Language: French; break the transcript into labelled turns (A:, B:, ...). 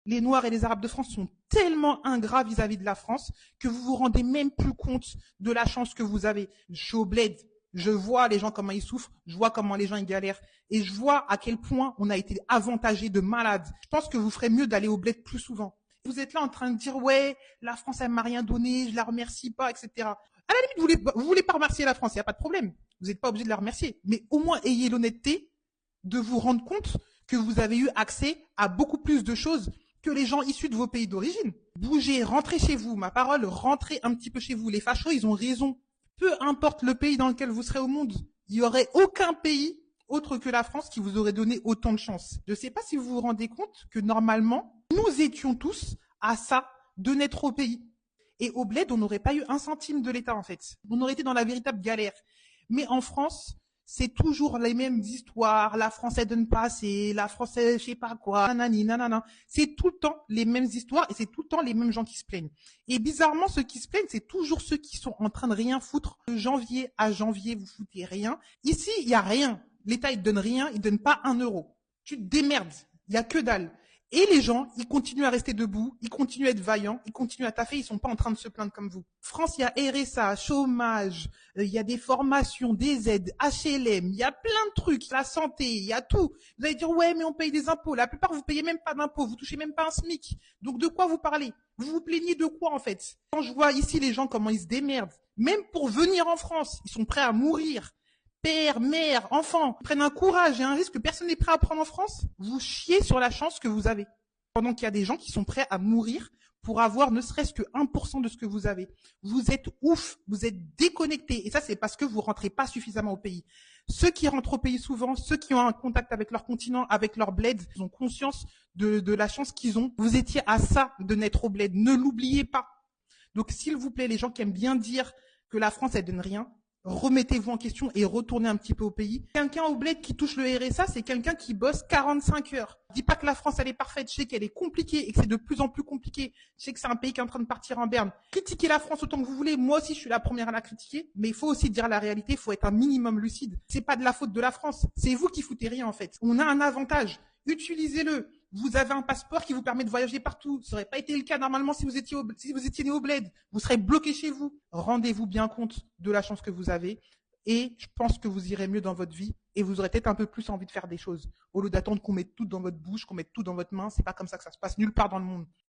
A: Les Noirs et les Arabes de France sont tellement ingrats vis-à-vis de la France que vous vous rendez même plus compte de la chance que vous avez. Je suis au bled, je vois les gens comment ils souffrent, je vois comment les gens ils galèrent et je vois à quel point on a été avantagés de malades. Je pense que vous ferez mieux d'aller au bled plus souvent. Vous êtes là en train de dire ouais, la France elle m'a rien donné, je la remercie pas, etc. À la limite, vous voulez pas remercier la France, il y a pas de problème. Vous n'êtes pas obligé de la remercier, mais au moins ayez l'honnêteté de vous rendre compte que vous avez eu accès à beaucoup plus de choses que les gens issus de vos pays d'origine. Bougez, rentrez chez vous, ma parole, rentrez un petit peu chez vous. Les fachos, ils ont raison. Peu importe le pays dans lequel vous serez au monde, il n'y aurait aucun pays autre que la France qui vous aurait donné autant de chance. Je ne sais pas si vous vous rendez compte que normalement, nous étions tous à ça de naître au pays. Et au bled, on n'aurait pas eu un centime de l'État, en fait. On aurait été dans la véritable galère. Mais en France, c'est toujours les mêmes histoires. La France, elle donne pas assez. La France, elle, je sais pas quoi. Nanani, nanana. C'est tout le temps les mêmes histoires et c'est tout le temps les mêmes gens qui se plaignent. Et bizarrement, ceux qui se plaignent, c'est toujours ceux qui sont en train de rien foutre. De janvier à janvier, vous foutez rien. Ici, il y a rien. L'État, il donne rien. Il donne pas 1 euro. Tu te démerdes. Il y a que dalle. Et les gens, ils continuent à rester debout, ils continuent à être vaillants, ils continuent à taffer, ils sont pas en train de se plaindre comme vous. France, il y a RSA, chômage, il y a des formations, des aides, HLM, il y a plein de trucs, la santé, il y a tout. Vous allez dire, ouais, mais on paye des impôts. La plupart, vous payez même pas d'impôts, vous touchez même pas un SMIC. Donc, de quoi vous parlez? Vous vous plaignez de quoi, en fait? Quand je vois ici les gens, comment ils se démerdent, même pour venir en France, ils sont prêts à mourir. Père, mère, enfant, prennent un courage et un risque que personne n'est prêt à prendre en France, vous chiez sur la chance que vous avez. Pendant qu'il y a des gens qui sont prêts à mourir pour avoir ne serait-ce que 1% de ce que vous avez. Vous êtes ouf, vous êtes déconnectés. Et ça, c'est parce que vous rentrez pas suffisamment au pays. Ceux qui rentrent au pays souvent, ceux qui ont un contact avec leur continent, avec leur bled, ils ont conscience de la chance qu'ils ont. Vous étiez à ça de naître au bled. Ne l'oubliez pas. Donc, s'il vous plaît, les gens qui aiment bien dire que la France, elle donne rien, remettez-vous en question et retournez un petit peu au pays. Quelqu'un au bled qui touche le RSA, c'est quelqu'un qui bosse 45 heures. Je dis pas que la France, elle est parfaite. Je sais qu'elle est compliquée et que c'est de plus en plus compliqué. Je sais que c'est un pays qui est en train de partir en berne. Critiquez la France autant que vous voulez. Moi aussi, je suis la première à la critiquer. Mais il faut aussi dire la réalité. Il faut être un minimum lucide. C'est pas de la faute de la France. C'est vous qui foutez rien, en fait. On a un avantage. Utilisez-le. Vous avez un passeport qui vous permet de voyager partout. Ça n'aurait pas été le cas normalement si vous étiez né au bled. Vous serez bloqué chez vous. Rendez-vous bien compte de la chance que vous avez. Et je pense que vous irez mieux dans votre vie et vous aurez peut-être un peu plus envie de faire des choses. Au lieu d'attendre qu'on mette tout dans votre bouche, qu'on mette tout dans votre main, c'est pas comme ça que ça se passe nulle part dans le monde.